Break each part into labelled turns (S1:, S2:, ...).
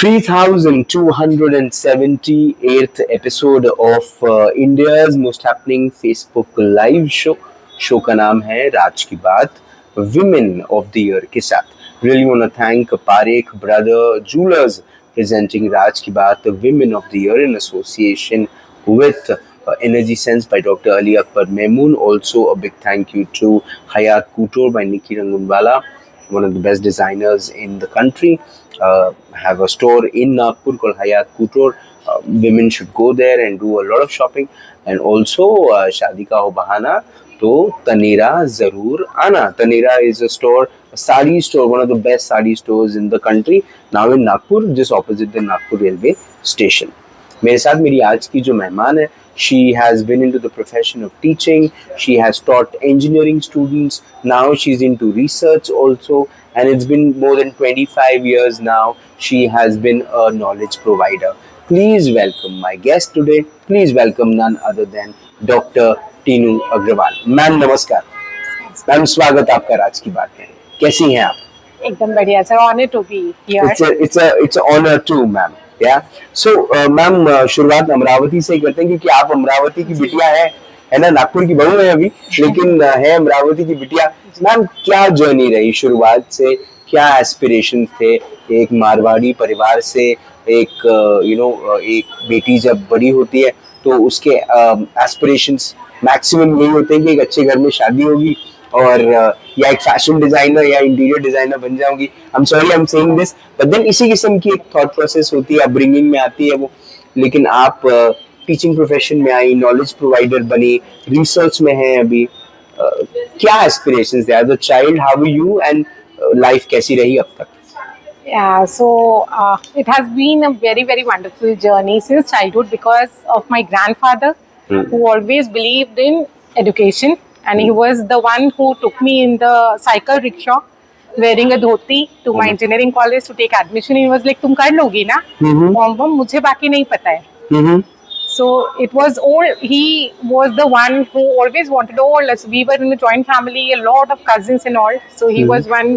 S1: 3278th episode of India's most happening Facebook live show. Show का नाम है राज की बात विमेन ऑफ द ईयर के साथ. Really want to thank Parekh Brother Jewelers presenting Raj Ki Baat Women of the Year in association with Energy Sense by Dr. Ali Akbar Mehmoon. Also a big thank you to Hayat Couture by Nikki Rangunwala, one of the best designers in the country. Have a store in Nagpur called Hayat Couture. Women should go there and do a lot of shopping. And also शादी का हो बहाना तो तनेरा जरूर आना. Tanera is a store, a sari store, one of the best sari stores in the country. Now in Nagpur, just opposite the Nagpur railway station. मेरे साथ मेरी आज की जो मेहमान है, she has been into the profession of teaching. She has taught engineering students. Now she's into research also, and it's been more than 25 years now. She has been a knowledge provider. Please welcome my guest today. Please welcome none other than Dr. Tinu Agarwal. Ma'am नमस्कार. Ma'am स्वागत आपका राज की बात में. कैसी हैं आप?
S2: एकदम बढ़िया sir. Honour to be here.
S1: It's an honor too, ma'am. Yeah. So, ma'am शुरुआत अमरावती से ही करते हैं क्योंकि आप अमरावती की बिटिया है ना. नागपुर की बहू है अभी, लेकिन है अमरावती की बिटिया. मैम क्या जर्नी रही शुरुआत से? क्या एस्पिरेशन थे एक मारवाड़ी परिवार से? एक एक बेटी जब बड़ी होती है तो उसके एस्पिरेशंस मैक्सिमम यही होते हैं कि एक अच्छे घर में शादी होगी और या एक फैशन डिजाइनर या इंटीरियर डिजाइनर बन जाऊंगी. I am sorry I am saying this, but then इसी किस्म की एक थॉट प्रोसेस होती है, अपब्रिंगिंग में आती है वो. लेकिन आप टीचिंग प्रोफेशन में आई, नॉलेज प्रोवाइडर बनी, रिसर्च में हैं अभी. क्या एस्पिरेशंस थे as a child? How you and life कैसी रही अब तक?
S2: Yeah, so it has been a very, very wonderful journey since childhood because of my grandfather who always believed in education, and he was the one who took me in the cycle rickshaw wearing a dhoti to my engineering college to take admission. He was like, तुम कर लोगी ना form? मुझे बाकी नहीं पता है. So it was all, he was the one who always wanted all us. We were in a joint family, a lot of cousins and all. So he was one,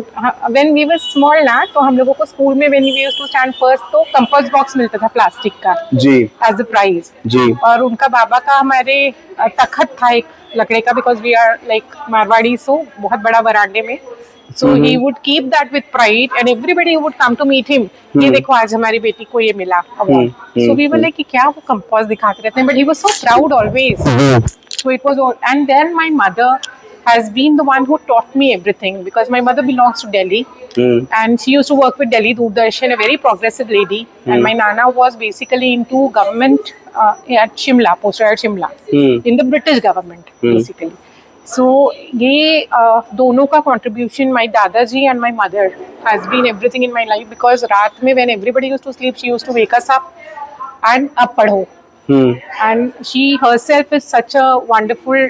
S2: when we were small ना, तो हम लोगों को school में when we used to stand first तो compost box मिलता था plastic का जी as a prize जी. और उनका बाबा का हमारे तखत था एक लकड़े का, because we are like Marwari, so बहुत बड़ा बरांडे में. So he would keep that with pride, and everybody would come to meet him. ये देखो आज हमारी बेटी को ये मिला award. So we were like कि क्या वो कंपोस्ट दिखाते रहते हैं, but he was so proud always. So it was all, and then my mother has been the one who taught me everything because my mother belongs to Delhi, and she used to work with Delhi Doordarshan, a very progressive lady. And my nana was basically into government at Shimla, posted at Shimla in the British government basically. So ये दोनों का contribution, my दादाजी and my mother, has been everything in my life because रात में when everybody used to sleep, she used to wake us up and अब पढ़ो. And she herself is such a wonderful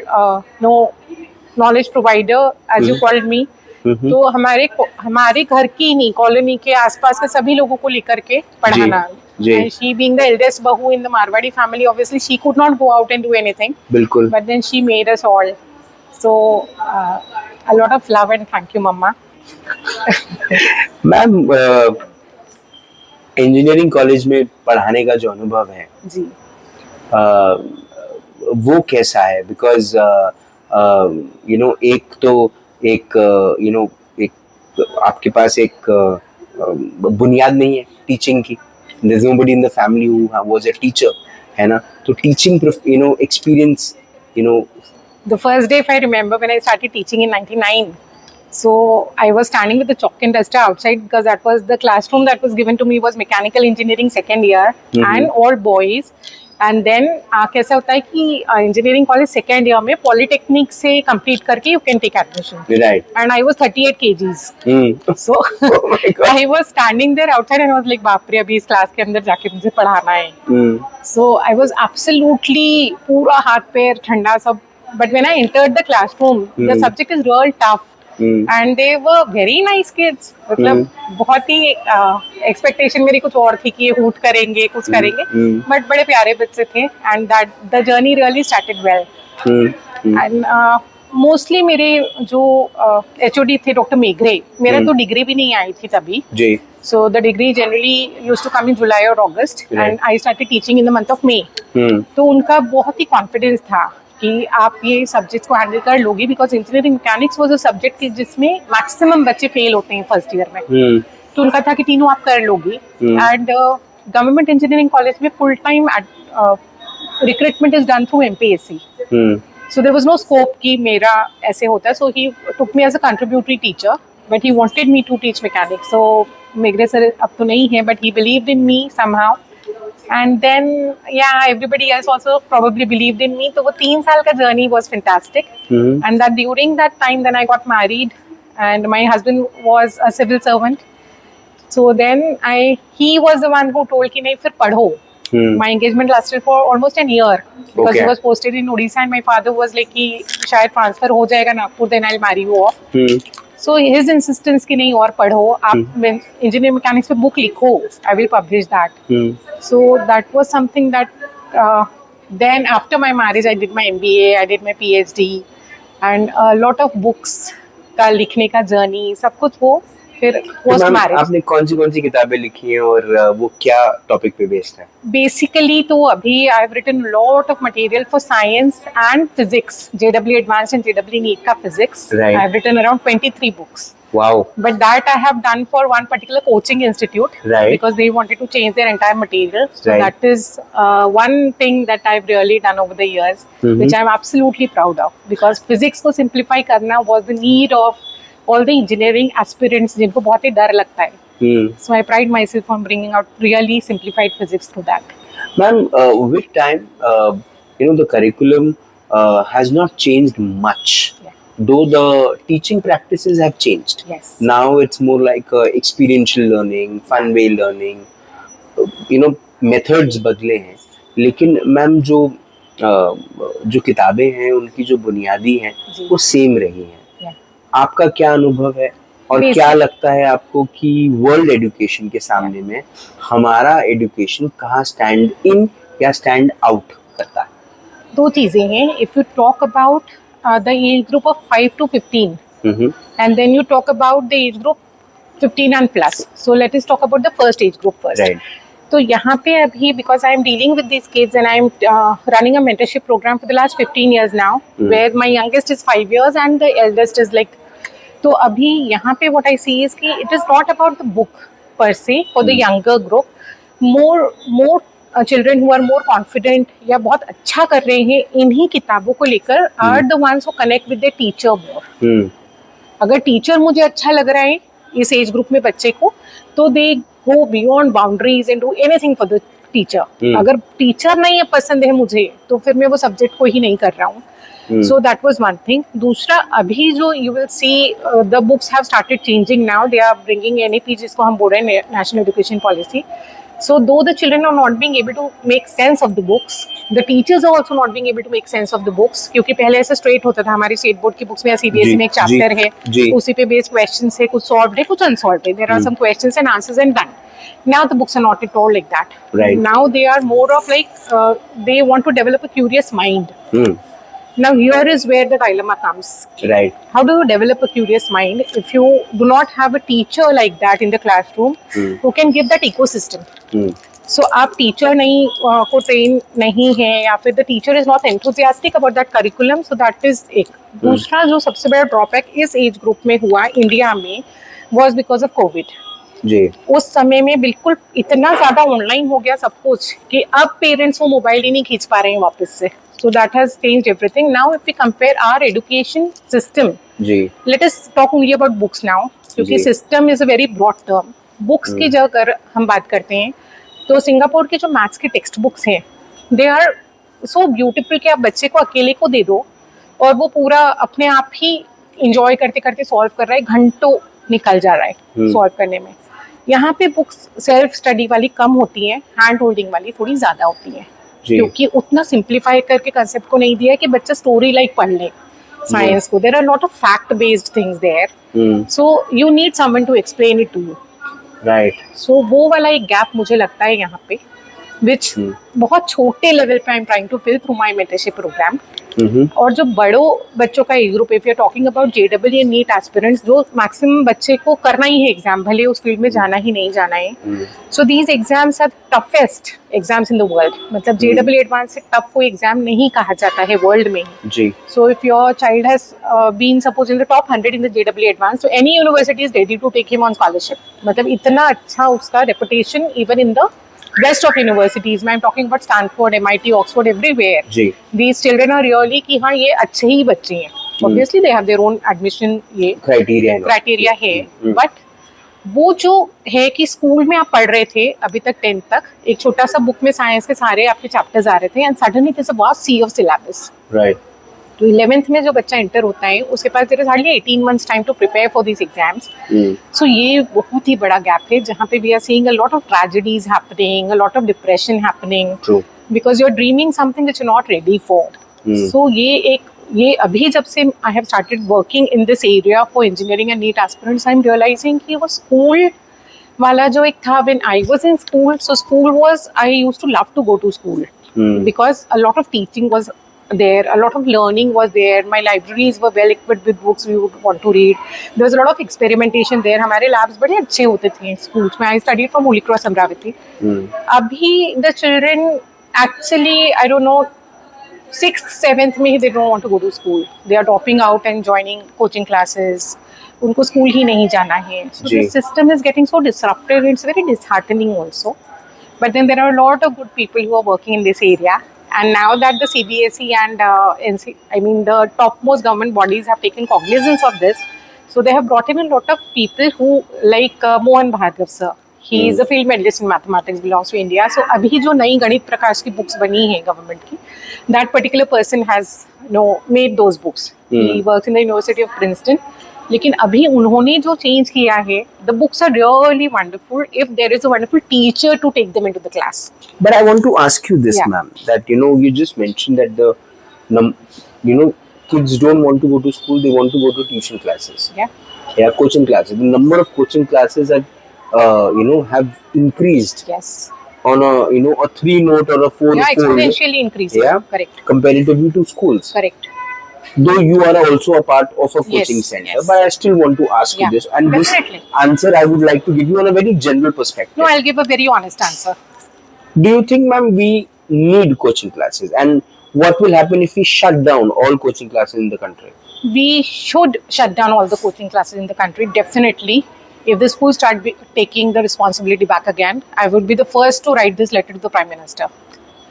S2: knowledge provider, as you called me. तो हमारे घर की नहीं, colony के आसपास के सभी लोगों को लेकर के पढ़ाना. And she being the eldest bahu in the Marwadi family, obviously she could not go out and do anything. बिल्कुल. But then she made us all. So a lot of love and thank you, Mama.
S1: Ma'am engineering college में पढ़ाने का जो अनुभव है जी, वो कैसा है? बिकॉज एक तो एक एक आपके पास एक बुनियाद नहीं है टीचिंग की. There's nobody in the family who was a teacher, है ना. तो teaching experience
S2: The first day, if I remember, when I started teaching in 99, so I was standing with the chalk and duster outside because that was the classroom that was given to me was mechanical engineering second year and all boys. And then कैसा होता है कि engineering college second year में polytechnic से complete करके you can take admission. Right. And I was 38 kgs. So I was standing there outside and I was like, बाप रे अभी इस क्लास के अंदर जाके मुझे पढ़ाना है. So I was absolutely पूरा हाथ पैर ठंडा सब. But when I entered the classroom, the subject is real tough. And they were very nice kids. मतलब बहुत ही expectation मेरी कुछ और थी कि ये hoot करेंगे, कुछ करेंगे. But बड़े प्यारे बच्चे थे. And that the journey really started well. And mostly मेरे जो HOD थे डॉक्टर मेघरे, मेरा तो डिग्री भी नहीं आई थी तभी.
S1: जी.
S2: So the degree generally used to come in July or August,
S1: Right.
S2: and I started teaching in the month of May. तो उनका बहुत ही कॉन्फिडेंस था कि आप ये सब्जेक्ट्स को हैंडल कर लोगी, because engineering mechanics was a subject जिसमें मैक्सिमम बच्चे फेल होते हैं फर्स्ट ईयर में. तो उनका था कि तीनों आप कर लोगी. एंड गवर्नमेंट इंजीनियरिंग कॉलेज में full time recruitment is done through MPSC. So there was no scope कि मेरा ऐसे होता है. So he took me as a contributory teacher, but he wanted me to teach mechanics. So Meghre sir अब तो नहीं है, but he believed in me somehow. And then yeah, everybody else also probably believed in me. तो वो 3 साल का journey was fantastic. And that during that time then I got married, and my husband was a civil servant. So then he was the one who told कि नहीं फिर पढ़ो. My engagement lasted for almost an year because he was posted in Odisha, and my father was like कि शायद transfer हो जाएगा Nagpur, then I'll marry you off. So his insistence कि नहीं और पढ़ो, आप engineering mechanics पे book लिखो, I will publish that. So that was something that then after my marriage I did my MBA, I did my PhD, and a lot of books का लिखने का journey सब कुछ वो फिर पोस्ट मैरिज.
S1: आपने कौन सी किताबें लिखी हैं और वो क्या टॉपिक पे बेस्ड है?
S2: बेसिकली तो अभी I have written lot of material for science and physics, JEE advance and JEE NEET का physics. I have written around 23 books. Wow. But that I have done for one particular coaching institute,
S1: right,
S2: because they wanted to change their entire material. So
S1: right,
S2: that is one thing that I've really done over the years, which I'm absolutely proud of, because physics को simplify करना was the need of all the engineering aspirants जिनको बहुत ही डर लगता है. So I pride myself on bringing out really simplified physics to that.
S1: Ma'am, with time, the curriculum has not changed much. Yeah. Though the teaching practices have changed.
S2: Yes.
S1: Now it's more like experiential learning, fun way learning. Methods बदले हैं. लेकिन ma'am जो किताबें हैं उनकी जो बुनियादी हैं वो सेम रही हैं. आपका क्या अनुभव है और क्या लगता है आपको कि वर्ल्ड एजुकेशन के सामने में हमारा एजुकेशन कहाँ स्टैंड इन या स्टैंड आउट करता है?
S2: दो चीजें हैं. If you talk about the age group of 5 to 15 and then you talk about the age group 15 and plus. So let us talk about the first age group first.
S1: Right.
S2: तो यहाँ पे अभी because I am dealing with these kids and I am running a mentorship program for the last 15 years now, where my youngest is 5 years and the eldest is like. तो अभी यहाँ पे what I see is कि it is not about the book per se for the younger group. More children who are more confident या बहुत अच्छा कर रहे हैं इन्हीं किताबों को लेकर are the ones who connect with their teacher more. अगर टीचर मुझे अच्छा लग रहा है इस एज ग्रुप में बच्चे को, तो they go beyond boundaries and do anything for the teacher. अगर टीचर नहीं है पसंद है मुझे, तो फिर मैं वो सब्जेक्ट को ही नहीं कर रहा हूँ. So that was one thing. दूसरा, अभी जो you will see the books have started changing now. They are bringing NEP जिसको हम बोल रहे हैं National Education Policy. So though the children are not being able to make sense of the books, the teachers are also not being able to make sense of the books. क्योंकि पहले ऐसे straight होता था हमारी state board की books में या CBSE में एक चैप्टर है, उसी पे बेस्ड क्वेश्चंस है, कुछ सॉल्व्ड है कुछ अनसॉल्व्ड है. There are some questions and answers and done. Now the books are not at all like that.
S1: Right.
S2: Now they are more of like they want to develop a curious mind. Now here is where the dilemma comes.
S1: Right.
S2: How do you develop a curious mind if you do not have a teacher like that in the classroom who can give that ecosystem? So आप teacher नहीं को train नहीं है, या फिर the teacher is not enthusiastic about that curriculum. So that is एक. दूसरा जो सबसे बड़ा ड्रॉबैक इस एज ग्रुप में हुआ इंडिया में was because of COVID.
S1: जी.
S2: उस समय में बिल्कुल इतना ज्यादा ऑनलाइन हो गया सब कुछ कि अब पेरेंट्स वो मोबाइल ही नहीं खींच पा रहे हैं वापस से. So that has changed everything. Now if we compare our education system, let us talk only about books now, क्योंकि system is a very broad term. Books की जगह अगर हम बात करते हैं तो सिंगापुर के जो मैथ्स के टेक्स्ट बुक्स हैं, they are so beautiful कि आप बच्चे को अकेले को दे दो और वो पूरा अपने आप ही enjoy करते करते सॉल्व कर रहा है, घंटों निकल जा रहा है सॉल्व करने में. यहाँ पे बुक्स सेल्फ स्टडी वाली कम होती हैं, हैंड होल्डिंग वाली थोड़ी ज्यादा होती हैं, क्योंकि उतना सिंप्लीफाई करके कंसेप्ट को नहीं दिया कि बच्चा स्टोरी लाइक पढ़ ले साइंस को. There are lot of fact based things there, so you need someone to explain it to you. Right. So वो वाला एक गैप मुझे लगता है यहाँ पे, विच बहुत छोटे लेवल पे I am trying to fill through my mentorship program. और जो बड़ों बच्चों का age group, if you are talking about JEE and NEET aspirants, जो मैक्सिमम बच्चे को करना ही है एग्जाम, भले उस फील्ड में जाना ही नहीं जाना है, so these exams are toughest exams in the world. मतलब JEE एडवांस से टफ कोई एग्जाम नहीं कहा जाता है वर्ल्ड में ही. So if your child has been suppose in the top 100 in the JEE advance, so any university is ready to take him on scholarship. मतलब इतना अच्छा उसका reputation even in the best of universities. मैं talking about Stanford, MIT, Oxford, everywhere. These children are really कि हाँ ये अच्छे ही बच्चे हैं. Obviously they have their own admission ये criteria है. But वो जो है कि स्कूल में आप पढ़ रहे थे अभी तक 10th तक, एक छोटा सा बुक में साइंस के सारे आपके चैप्टर्स आ रहे थे, and suddenly there's a vast sea of syllabus. Right. तो 11th में जो बच्चा एंटर होता है उसके पास there is hardly 18 months time to prepare for this exams. सो ये बहुत ही बड़ा गैप है जहाँ पे we are seeing a lot of tragedies happening, a lot of depression happening, because you are dreaming something which you are not ready for. So ये अभी जब से I have started working in this area for engineering and NEET aspirants, I am realising कि वो school वाला जो एक था, when I was in school, so school was, I used to love to go to school because a lot of teaching was there, a lot of learning was there, my libraries were well equipped with books we would want to read, there was a lot of experimentation there, हमारे labs बड़े अच्छे होते थे schools में. I studied from Holy Cross Amravati. अभी the children actually, I don't know, 6th 7th में they don't want to go to school, they are dropping out and joining coaching classes. उनको school ही नहीं जाना है. So the system is getting so disrupted, it's very disheartening also. But then there are a lot of good people who are working in this area, and now that the CBSE and the topmost government bodies have taken cognizance of this, so they have brought in a lot of people who like Mohan Bhargav sir. He is a field medalist in mathematics, belongs to India. So अभी जो नई गणित प्रकाश की books बनी हैं government की, that particular person has made those books. He works in the University of Princeton. लेकिन अभी उन्होंने जो चेंज किया है, the books are really wonderful if there is a wonderful teacher to take them into the class.
S1: But I want to ask you this, ma'am, that you just mentioned that the kids don't want to go to school, they want to go to tuition classes. Yeah, coaching classes. The number of coaching classes have increased.
S2: Yes.
S1: On a a 3-note or a 4-note.
S2: Yeah, exponentially increasing.
S1: Yeah, correct. Comparatively to schools.
S2: Correct.
S1: Though you are also a part of a coaching center, but I still want to ask you this. And definitely. This answer I would like to give you on a very general perspective.
S2: No, I'll give a very honest answer.
S1: Do you think, ma'am, we need coaching classes? And what will happen if we shut down all coaching classes in the country?
S2: We should shut down all the coaching classes in the country, definitely. If the schools start taking the responsibility back again, I would be the first to write this letter to the Prime Minister.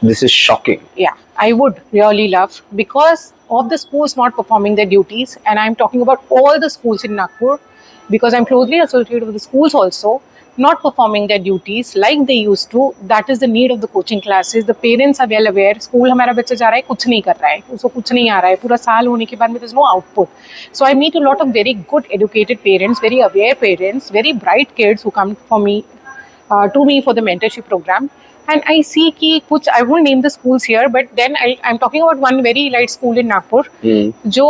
S1: This is shocking.
S2: Yeah, I would really love, because of the schools not performing their duties, and I'm talking about all the schools in Nagpur, because I'm closely associated with the schools also, not performing their duties like they used to. That is the need of the coaching classes. The parents are well aware. School हमारा बच्चा जा रहा है, कुछ नहीं कर रहा है, उसको कुछ नहीं आ रहा है, पूरा साल होने के बाद में there's no output. So I meet a lot of very good educated parents, very aware parents, very bright kids who come to me for the mentorship program. And I see कि कुछ, I won't name the schools here, but then I'm talking about one very elite school in Nagpur, जो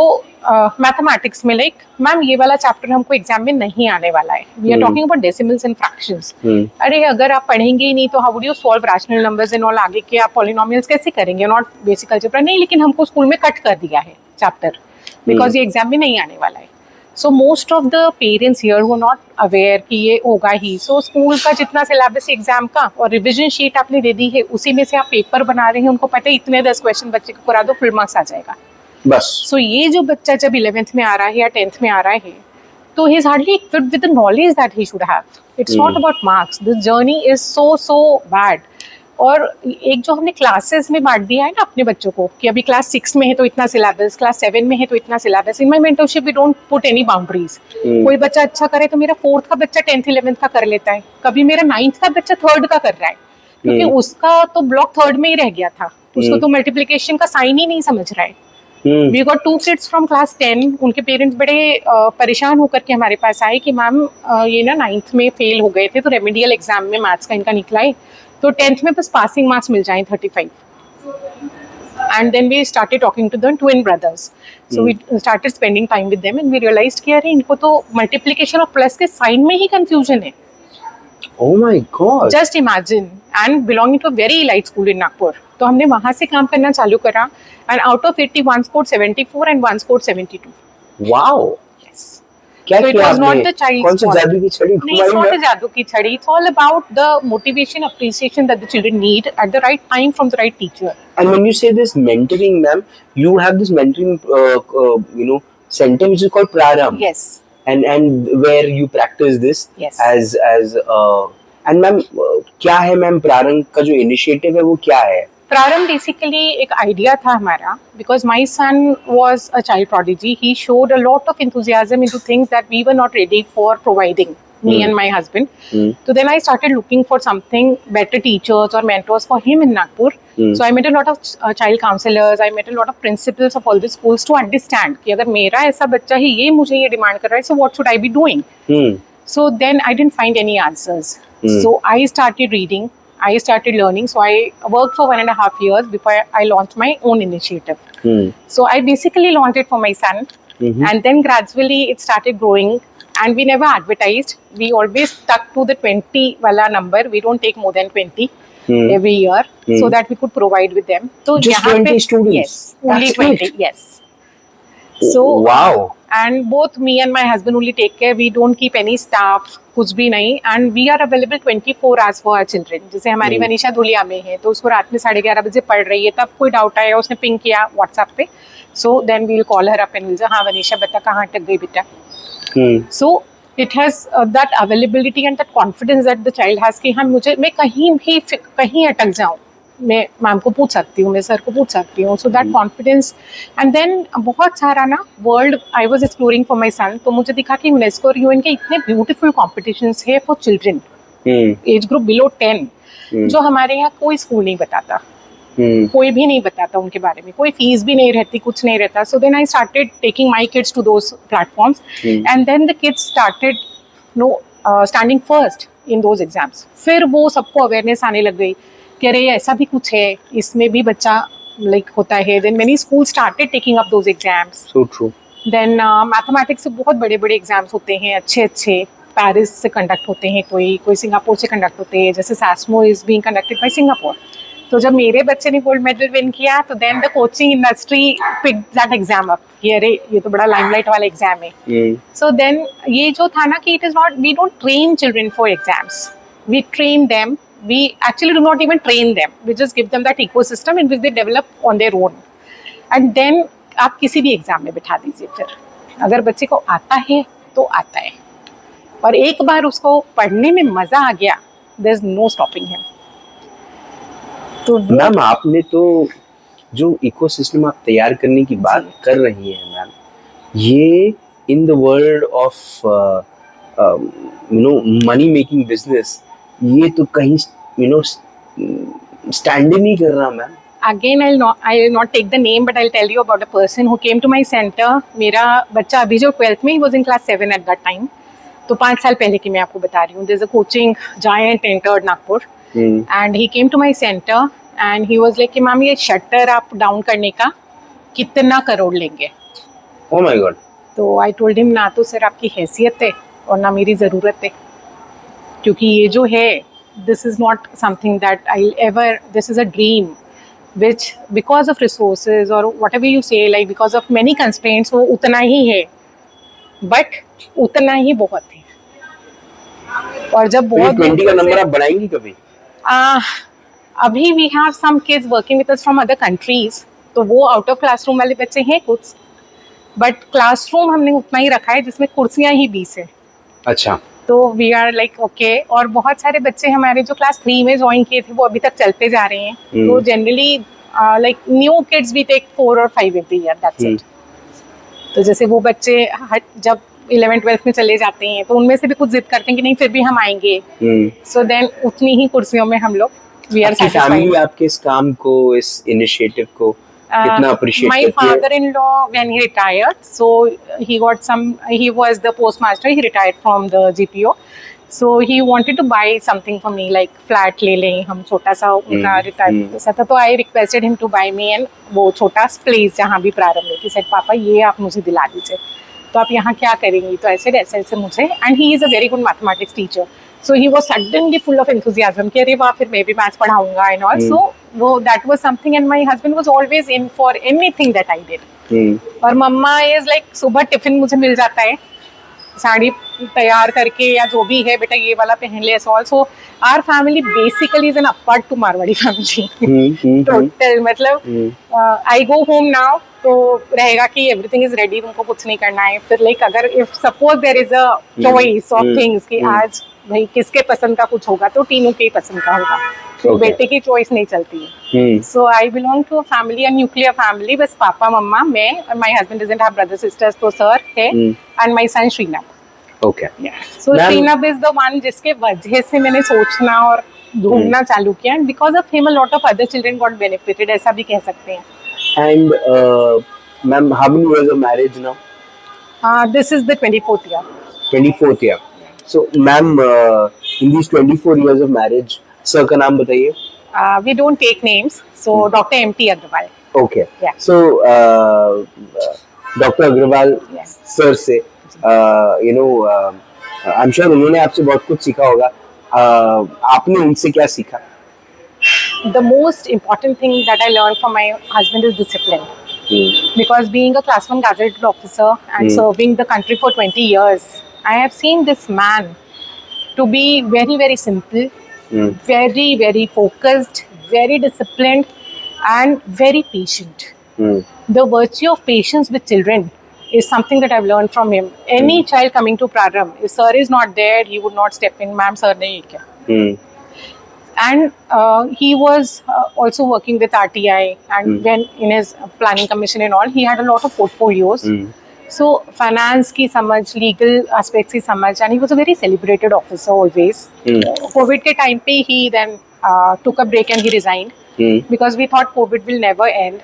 S2: mathematics में ma'am ये वाला chapter हमको exam में नहीं आने वाला है. We are talking about decimals and fractions. अरे अगर आप पढ़ेंगे ही नहीं तो how would you solve rational numbers and all, आगे के आप पॉलिनोमियल्स कैसे करेंगे? नॉट बेसिक अलजेब्रा नहीं, लेकिन हमको स्कूल में कट कर दिया है चैप्टर, बिकॉज ये एग्जाम में नहीं आने वाला है. So most of the parents here who not aware कि ये होगा ही. सो स्कूल का जितना सिलेबस एग्जाम का और रिविजन शीट आपने दे दी है, उसी में से आप पेपर बना रहे हैं. उनको पता है इतने 10 क्वेश्चन बच्चे को करा दो, फुल मार्क्स आ जाएगा
S1: बस.
S2: सो ये जो बच्चा जब 11th में आ रहा है या 10th में आ रहा है, तो he is hardly equipped with the knowledge that he should have. It's not about marks. The journey is so bad. और एक जो हमने क्लासेस में बांट दिया है ना अपने बच्चों को कि अभी क्लास 6 में है तो इतना सिलेबस, क्लास 7 में है तो इतना syllabus. In my mentorship we don't put any boundaries. कोई बच्चा अच्छा करे तो मेरा 4th का बच्चा 10th 11th का कर लेता है, कभी मेरा 9th का बच्चा 3rd का कर रहा है, क्योंकि उसका तो ब्लॉक 3rd में ही रह गया था, उसको तो मल्टीप्लिकेशन का साइन ही नहीं समझ रहा है. We got 2 kids from class 10. उनके पेरेंट्स बड़े परेशान होकर के हमारे पास आए कि मैम ये ना 9th में फेल हो गए थे, तो रेमेडियल एग्जाम में मैथ्स का इनका निकला है, तो 10th में बस पासिंग मार्क्स मिल जाएं 35. And then we started talking to the twin brothers. So we started spending time with them and we realized कि अरे इनको तो मल्टीप्लिकेशन और प्लस के साइन में ही कंफ्यूजन है.
S1: Oh my God!
S2: Just imagine. and belonging to a very elite school in Nagpur. तो हमने वहाँ से काम करना चालू करा, and out of 80, one scored 74 and one scored 72.
S1: Wow,
S2: Yes.
S1: क्या
S2: So it
S1: किया
S2: was not
S1: आपने?
S2: the child's
S1: कौन सी
S2: fault.
S1: जादू की छड़ी
S2: No, it's not a जादू की छड़ी. It's all about the motivation, appreciation that the children need at the right time from the right teacher.
S1: And when you say this mentoring, ma'am, you have this mentoring, center which is called Praram.
S2: Yes.
S1: And where you practice this
S2: Yes.
S1: as and ma'am क्या है ma'am प्रारंभ का जो initiative है वो क्या है?
S2: प्रारंभ बेसिकली एक आइडिया था हमारा, because my son was a child prodigy. He showed a lot of enthusiasm into things that we were not ready for providing, me and my husband. So then I started looking for something, better teachers or mentors for him in Nagpur. So I met a lot of child counselors, I met a lot of principals of all the schools to understand कि अगर मेरा ऐसा बच्चा है, ये मुझे ये demand कर रहा है, so what should I be doing? So then I didn't find any answers. So I started reading, I started learning. So I worked for 1.5 years before I launched my own initiative. So I basically launched it for my son, and then gradually it started growing. And we never advertised. We always stuck to the 20 wala number. We don't take more than 20 every year, so that we could provide with them. So
S1: Just 20 students?
S2: Yes, only
S1: That's
S2: 20.
S1: it.
S2: Yes. So
S1: wow.
S2: And both me and my husband only take care. We don't keep any staff, कुछ भी नहीं. And we are available 24 hours for our children. जैसे हमारी वनीशा धुलिया में है, तो उसको रात में 11:30 बजे पढ़ रही है, तब कोई डाउट आया, उसने पिंग किया व्हाट्सएप पे. So then we'll call her up and we'll say, हाँ वनीशा बता कहाँ अटक गई बेटा. So it has that availability and that confidence that the child has कि हाँ मैं कहीं अटक जाऊँ, मैं मैम को पूछ सकती हूँ, मैं सर को पूछ सकती हूँ. So that confidence. And then बहुत सारा ना world I was exploring for my son, तो मुझे दिखा कि यूनेस्को और यूएन के इतने ब्यूटीफुल कॉम्पिटिशन्स है for children age group below 10, जो हमारे यहाँ कोई स्कूल नहीं बताता. कोई भी नहीं बताता उनके बारे में, कोई फीस भी नहीं रहती, कुछ नहीं रहता. So then I started taking my kids to those platforms, and then the kids started standing first in those exams. फिर वो सबको अवेयरनेस आने लग गई कि अरे ऐसा भी कुछ है, इसमें भी बच्चा लाइक होता है. Then many school started taking up those exams.
S1: So true.
S2: देन मैथमेटिक्स से बहुत बड़े बड़े एग्जाम्स होते हैं, अच्छे पेरिस से कंडक्ट होते हैं, कोई सिंगापुर से कंडक्ट होते हैं, जैसे SASMO is being conducted by Singapore. तो जब मेरे बच्चे ने गोल्ड मेडल विन किया, तो then the coaching industry pick that exam up कि अरे ये तो बड़ा लाइमलाइट वाला एग्जाम है. सो देन ये जो था ना कि it is not, we don't train children for exams, we train them. We actually do not even train them. We just give them that ecosystem in which they develop on their own. And then आप किसी भी exam में बिठा दीजिए. फिर अगर बच्चे को आता है तो आता है, और एक बार उसको पढ़ने में मजा आ गया, there is no stopping him. तो
S1: मैम आपने तो जो इकोसिस्टम आप तैयार करने की बात कर रही हैं मैम, ये इन the world of money making business, ये तो कहीं स्टैंड नहीं कर रहा ma'am.
S2: Again, I'll not take the name, but I'll tell you about a person who came to my center. मेरा बच्चा अभी जो 12th में, he was in class 7 at that time. तो 5 साल पहले की मैं आपको बता रही हूँ. There's a coaching giant entered Nagpur, and he came to my center and he was like कि मैम ये शटर आप डाउन करने का कितना करोड़ लेंगे.
S1: Oh my God.
S2: तो I told him ना तो सर आपकी हैसियत है और ना मेरी ज़रूरत है, क्योंकि ये जो है, this is not something that I'll ever, this is a dream which because of resources or whatever you say, like because of many constraints, वो उतना ही है, but उतना ही बहुत है. और जब बहुत
S1: 20 का नंबर आप बनाएंगी कभी?
S2: अभी we have some kids working with us from other countries, तो वो आउट ऑफ क्लासरूम वाले बच्चे हैं कुछ, बट क्लासरूम हमने उतना ही रखा है जिसमें कुर्सियां ही 20 है.
S1: अच्छा.
S2: तो वी आर लाइक ओके. और बहुत सारे बच्चे हमारे जो क्लास 3 में ज्वाइन किए थे, वो अभी तक चलते जा रहे हैं. तो generally like new kids we take 4 or 5 every year, that's it. तो जैसे वो बच्चे जब 11th-12th में चले जाते हैं, तो उनमें से भी कुछ जिद करते हैं कि नहीं फिर भी हम आएंगे. सो देन उतनी ही कुर्सियों में हम लोग वी आर सैटिस्फाइड.
S1: फैमिली आपके इस काम को, इस इनिशिएटिव को कितना अप्रिशिएट करती है?
S2: My father-in-law, when he retired, so he was the postmaster, he retired from the GPO, so he wanted to buy something for me, like flat ले लें हम, छोटा सा उनका रिटायरमेंट ऐसा था. तो I requested him to buy me and वो छोटा प्लेस जहाँ भी प्रारंभ में, कि said पापा ये आप मुझे दिला दीजिए, तो आप यहाँ क्या करेंगे. तो ऐसे मुझे, and he is a very good mathematics teacher, So he was suddenly full of enthusiasm कि अरे वाह फिर मैं भी मैथ्स पढ़ाऊंगा and all. So वो that was something, and my husband was always in for anything that I did. और मम्मा is like सुबह टिफिन मुझे मिल जाता है, साड़ी तैयार करके या जो भी है, बेटा ये वाला पहन ले. Also our family basically is an apart to Marwari family. Total मतलब आई गो होम नाउ तो रहेगा कि एवरीथिंग इज रेडी, तुमको कुछ नहीं करना है. फिर लाइक अगर if suppose there is a choice of things कि आज भाई किसके पसंद का कुछ होगा तो तीनों के ही पसंद का होगा. तो बेटे की चॉइस नहीं चलती है. So I belong to a family, a nuclear family. बस पापा मम्मा मैं और my husband doesn't have brother sisters, तो सर है and my son Srinabh.
S1: Okay.
S2: So Srinab is the one जिसके वजह से मैंने सोचना और ढूंढना चालू किया, and because of him a lot of other children got benefited, ऐसा भी कह सकते हैं.
S1: And ma'am, how many years of marriage now?
S2: This is the 24th year.
S1: 24th year. So ma'am, in these 24 years of marriage, sir का नाम बताइए.
S2: We don't take names, so Dr. M.T. Agrawal.
S1: Okay.
S2: Yeah.
S1: So Dr. Agrawal sir से I'm sure उन्होंने आपसे बहुत कुछ सीखा होगा. आपने उनसे क्या सीखा?
S2: The most important thing that I learned from my husband is discipline. Because being a class 1 gazetted officer and serving the country for 20 years, I have seen this man to be very, very simple, very, very focused, very disciplined, and very patient. The virtue of patience with children is something that I've learned from him. Any child coming to Prarambh, if sir is not there, he would not step in. Ma'am, sir ne ye kiya. And he was also working with RTI, and when in his planning commission and all, he had a lot of portfolios. So finance ki samajh, legal aspects ki samajh, and he was a very celebrated officer always. COVID ke time pe he then took a break and he resigned. Because we thought COVID will never end.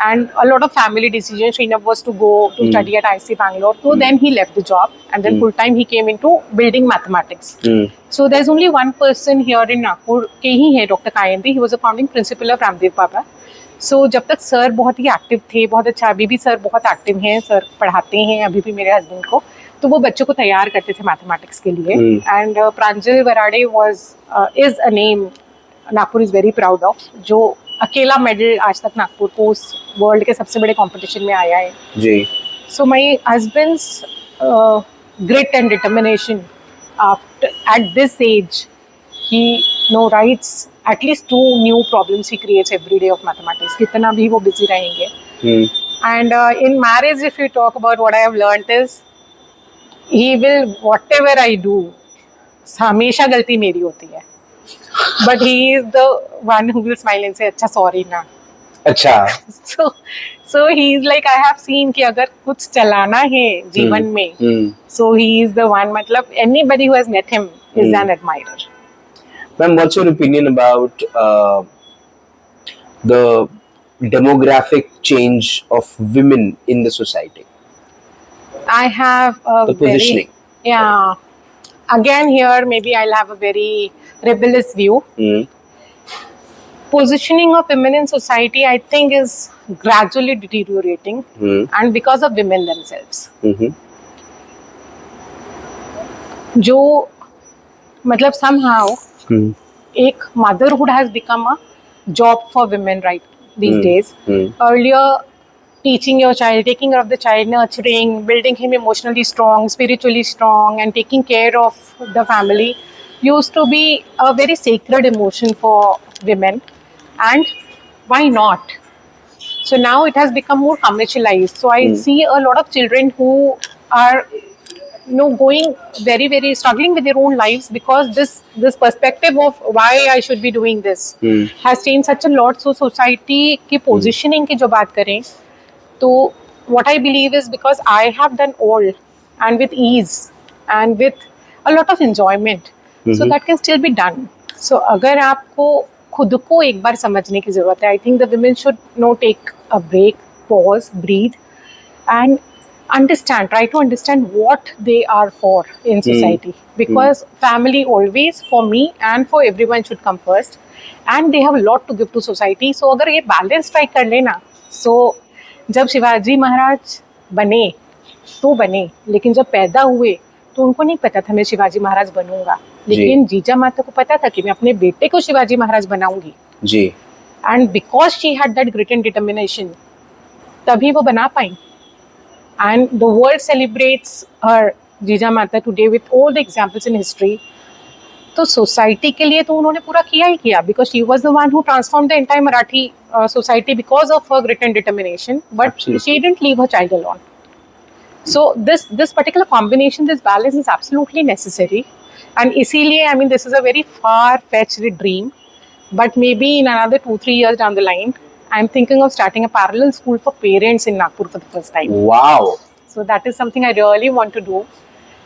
S2: And a lot of family decisions. Srinab was to go to study at IC Bangalore. So then he left the job, and then full time he came into building mathematics. So there's only one person here in Nagpur के ही है, Dr. Kayandi. He was a founding principal of Ramdev Baba. So जब तक sir बहुत ही active थे, बहुत अच्छा, अभी भी सर बहुत एक्टिव हैं, सर पढ़ाते हैं अभी भी मेरे हस्बैंड को, तो वो बच्चों को तैयार करते थे मैथमेटिक्स के लिए. And Pranjal Varade is a name Nagpur is very proud of, जो अकेला मेडल आज तक नागपुर को उस वर्ल्ड के सबसे बड़े कंपटीशन में आया है जी. So my husband's grit and determination at this age, he writes at least 2 new problems he creates every day of mathematics, कितना भी वो busy रहेंगे. And in marriage, if you talk about what I have learned is, he will, whatever I do, हमेशा गलती मेरी होती है, but he is the one who will smile and say अच्छा sorry ना. अच्छा. So he is like, I have seen कि अगर कुछ चलाना है जीवन में, so he is the one, मतलब anybody who has met him is an admirer.
S1: Ma'am, what's your opinion about the demographic change of women in the society?
S2: I have
S1: the positioning.
S2: Again here maybe I'll have a very rebellious view. Positioning of women in society, I think, is gradually deteriorating, and because of women themselves. जो मतलब somehow एक motherhood has become a job for women right these days. Earlier, teaching your child, taking care of the child, nurturing, building him emotionally strong, spiritually strong, and taking care of the family used to be a very sacred emotion for women. And why not? So now it has become more commercialized. So I see a lot of children who are going very, very struggling with their own lives, because this perspective of why I should be doing this has changed such a lot. So society की positioning की जो बात करें, तो what I believe is, because I have done all and with ease and with a lot of enjoyment, so that can still be done. So अगर आपको खुद को एक बार समझने की जरूरत है, I think the women should take a break, pause, breathe, and try to understand what they are for in society. Because family always, for me and for everyone, should come first, and they have a lot to give to society. So अगर ये balance try कर लेना, so जब शिवाजी महाराज बने तो बने, लेकिन जब पैदा हुए तो उनको नहीं पता था मैं शिवाजी महाराज बनूंगा. लेकिन जीजा माता को पता था कि मैं अपने बेटे को शिवाजी महाराज बनाऊंगी,
S1: जी,
S2: and because she had that grit and determination, तभी वो बना पाई. And the world celebrates her, Jija Mata, today with all the examples in history. तो सोसाइटी के लिए तो उन्होंने पूरा किया ही किया, because she was the one who transform the entire Marathi society because of her grit and determination, but
S1: Absolutely.
S2: she didn't leave her child alone. So this particular combination, this balance is absolutely necessary. And इसीलिए, I mean, this is a very far-fetched dream, but maybe in another 2-3 years down the line, I'm thinking of starting a parallel school for parents in Nagpur for the first time.
S1: wow,
S2: So that is something I really want to do,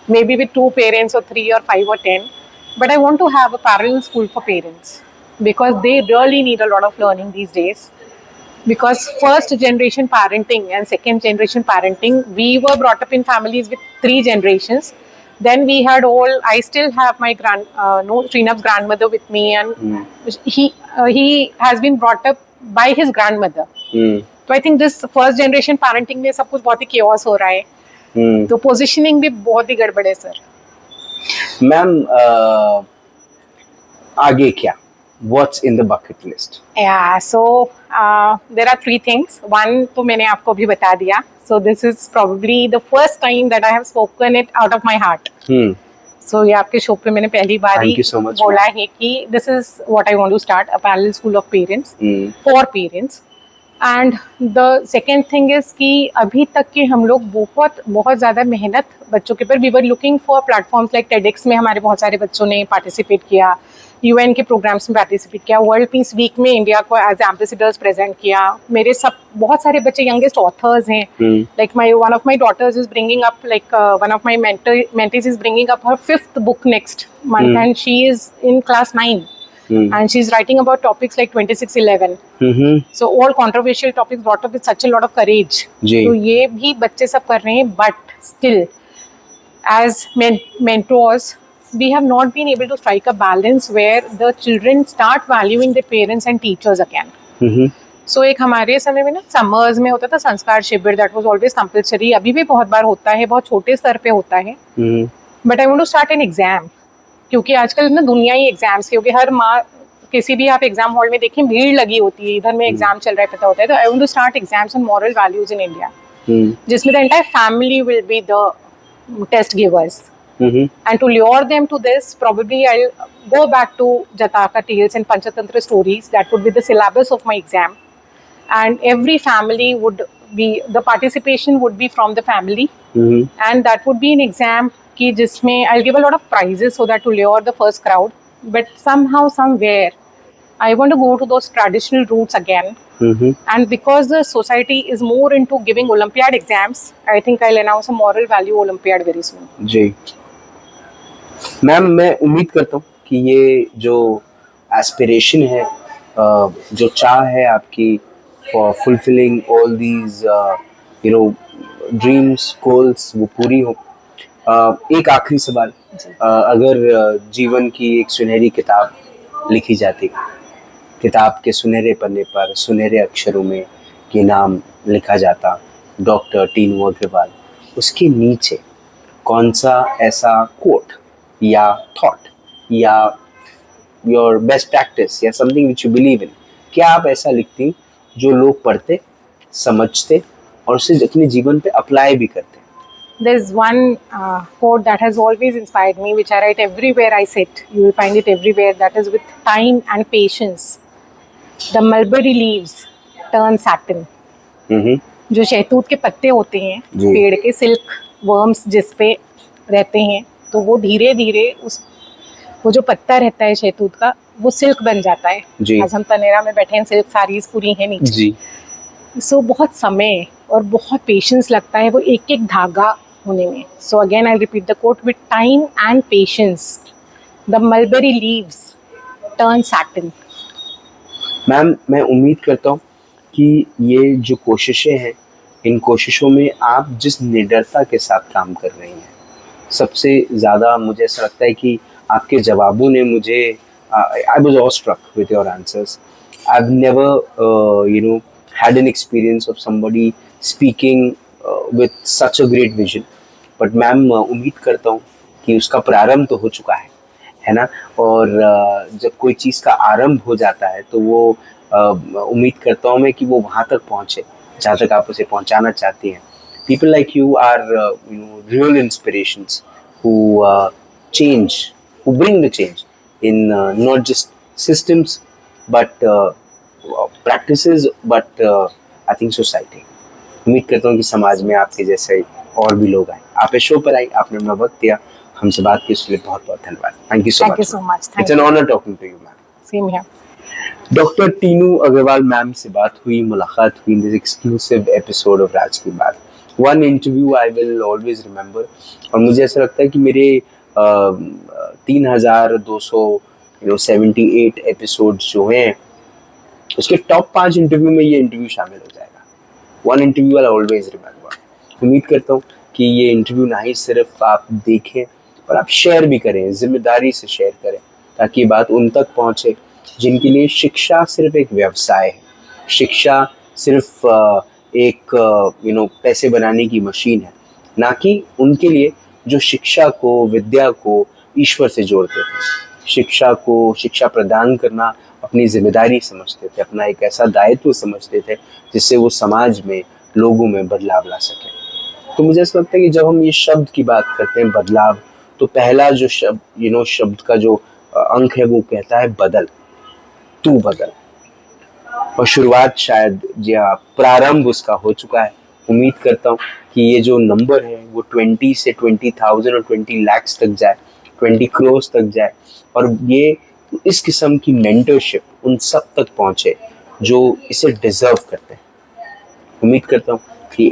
S2: maybe with 2 parents or 3 or 5 or 10. But I want to have a parallel school for parents because they really need a lot of learning these days. Because first generation parenting and second generation parenting, we were brought up in families with 3 generations. Then we had I still have my Srinav's grandmother with me, and he has been brought up by his grandmother. So I think this first generation parenting में सब कुछ बहुत ही chaos हो रहा है. तो positioning भी बहुत ही गड़बड़ है सर.
S1: मैम आगे क्या? What's in the bucket list?
S2: Yeah, so there are 3 things. One तो मैंने आपको भी बता दिया. So this is probably the first time that I have spoken it out of my heart. So ये आपके शो पे मैंने पहली बार ही बोला है कि this is what I want to start, a parallel school of parents for parents. And the second thing is कि अभी तक के हम लोग बहुत ज़्यादा मेहनत बच्चों के ऊपर, we were looking for platforms like TEDx में हमारे बहुत सारे बच्चों ने पार्टिसिपेट किया, यूएन के प्रोग्राम्स में पार्टिसिपेट किया, वर्ल्ड पीस वीक में इंडिया को एज एम्बेसडर्स प्रेजेंट किया. मेरे बहुत सारे बच्चे यंगेस्ट ऑथर्स हैं. Like one of my daughters is bringing up, like one of my mentees is bringing up her 5th book next month, and she is in class 9. And she's writing about topics like 2611. So all controversial topics brought up with such a lot of courage. तो ये भी बच्चे सब कर रहे हैं, but still as mentors we have not been able to strike a balance where the children start valuing their parents and teachers again. So एक हमारे समय में ना समर्स में होता था संस्कार शिविर, that was always compulsory. अभी भी बहुत बार होता है, बहुत छोटे स्तर पे होता है. But I want to start an exam, क्योंकि आजकल ना दुनिया ही एग्जाम्स की हो गई. हर माह किसी भी आप एग्जाम हॉल में देखें भीड़ लगी होती है, इधर में एग्जाम चल रहा है पता होता है. तो I want to start exams on moral values in India, जिसमें the entire family will be the test givers. And to lure them to this, probably I will go back to Jataka tales and Panchatantra stories. That would be the syllabus of my exam, and every family would be, the participation would be from the family, and that would be an exam कि जिसमें I'll give a lot of prizes so that to lure the first crowd, but somehow somewhere I want to go to those traditional roots again. And because the society is more into giving Olympiad exams, I think I'll announce a moral value Olympiad very soon.
S1: Ji ma'am, मैं उम्मीद करता हूँ कि ये जो aspiration है, जो चाह है आपकी for fulfilling all these dreams goals, वो पूरी हो. एक आखिरी सवाल, अगर जीवन की एक सुनहरी किताब लिखी जाती, किताब के सुनहरे पन्ने पर सुनहरे अक्षरों में ये नाम लिखा जाता, डॉक्टर टीनू अग्रवाल, उसके नीचे कौन सा ऐसा कोट या थॉट या योर बेस्ट प्रैक्टिस या something which you believe in, क्या आप ऐसा लिखती जो लोग पढ़ते, समझते और उसे अपने जीवन पे अप्लाई भी करते?
S2: There's one quote that has always inspired me, which I write everywhere I sit. You will find it everywhere. That is, with time and patience, the mulberry leaves turn satin. जो शहतूत के पत्ते होते हैं पेड़ के, सिल्क वर्म्स जिस पे रहते हैं, तो वो धीरे धीरे वो जो पत्ता रहता है शहतूत का, वो सिल्क बन जाता है. आज हम तनेरा में बैठे हैं, सिल्क साड़ीज पूरी हैं नीचे. सो बहुत समय और बहुत पेशेंस लगता है वो एक एक धागा होने में. So again I repeat the quote, with time and patience the mulberry leaves turn satin.
S1: Ma'am, मैं उम्मीद करता हूँ कि ये जो कोशिशें हैं, इन कोशिशों में आप जिस निडरता के साथ काम कर रही हैं, सबसे ज़्यादा मुझे ऐसा लगता है कि आपके जवाबों ने मुझे, I was awestruck with your answers. I have never had an experience of somebody speaking with such a great vision. But ma'am, उम्मीद करता हूँ कि उसका प्रारंभ तो हो चुका है है ना। और जब कोई चीज़ का आरंभ हो जाता है तो वो उम्मीद करता हूँ मैं कि वो वहाँ तक पहुँचे जहाँ तक आप उसे पहुँचाना चाहती हैं। People like you are real inspirations who change, who bring the change in not just systems but practices but I think society. उम्मीद करता हूँ कि समाज में आपके जैसे और भी लोग आए। आप इस शो पर आई, आपने अपना वक्त दिया, हमसे बात की, इसके लिए बहुत बहुत धन्यवाद। Thank you so
S2: Thank you
S1: much.
S2: so much.
S1: It's
S2: Thank
S1: an
S2: you.
S1: Honour talking to you ma'am.
S2: Same here.
S1: Doctor Tinu Agarwal ma'am से बात हुई, मुलाकात हुई in this exclusive episode of Raaz ki Baat. One interview I will always remember, और मुझे ऐसा लगता है कि मेरे 3278 एपिसोड जो हैं उसके टॉप 5 इंटरव्यू में ये इंटरव्यू शामिल हो जाएगा। One interview I always remember. उम्मीद करता हूँ कि ये इंटरव्यू ना ही सिर्फ आप देखें और आप शेयर भी करें, जिम्मेदारी से शेयर करें, ताकि ये बात उन तक पहुँचे जिनके लिए शिक्षा सिर्फ एक व्यवसाय है, शिक्षा सिर्फ एक पैसे बनाने की मशीन है, ना कि उनके लिए जो शिक्षा को, विद्या को ईश्वर से जोड़ते थे, शिक्षा को, शिक्षा प्रदान करना अपनी जिम्मेदारी समझते थे, अपना एक ऐसा दायित्व समझते थे जिससे वो समाज में, लोगों में बदलाव ला सके। तो मुझे ऐसा लगता है कि जब हम ये शब्द की बात करते हैं बदलाव, तो पहला जो शब्द शब्द का जो अंक है वो कहता है बदल, तू बदल। और शुरुआत शायद या प्रारंभ उसका हो चुका है। उम्मीद करता हूँ कि ये जो नंबर है वो 20 से 20,000 और 20 lakhs तक जाए, 20 crores तक जाए, और ये इस किस्म की मेंटरशिप उन सब तक पहुँचे जो इसे डिजर्व करते हैं। उम्मीद करता हूँ कि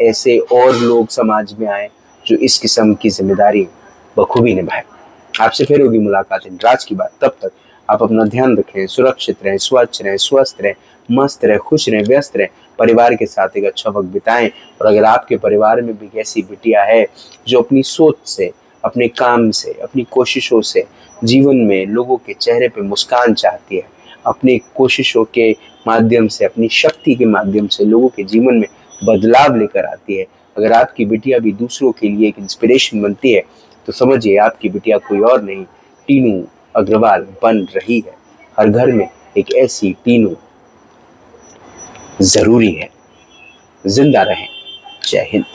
S1: ऐसे और लोग समाज में आए जो इस किस्म की जिम्मेदारी बखूबी निभाए। आपसे फिर होगी मुलाकात इन राज की बात। तब तक आप अपना ध्यान रखें, सुरक्षित रहें, स्वच्छ रहें, स्वस्थ रहें, मस्त रहें, खुश रहें, व्यस्त रहें, परिवार के साथ एक अच्छा वक्त बिताएं। और अगर आपके परिवार में भी ऐसी बिटिया है जो अपनी सोच से, अपने काम से, अपनी कोशिशों से जीवन में लोगों के चेहरे पे मुस्कान चाहती है, अपनी कोशिशों के माध्यम से, अपनी शक्ति के माध्यम से लोगों के जीवन में बदलाव लेकर आती है, अगर आपकी बिटिया भी दूसरों के लिए एक इंस्पिरेशन बनती है, तो समझिए आपकी बिटिया कोई और नहीं, टीनू अग्रवाल बन रही है। हर घर में एक ऐसी टीनू जरूरी है। जिंदा रहें। जय हिंद।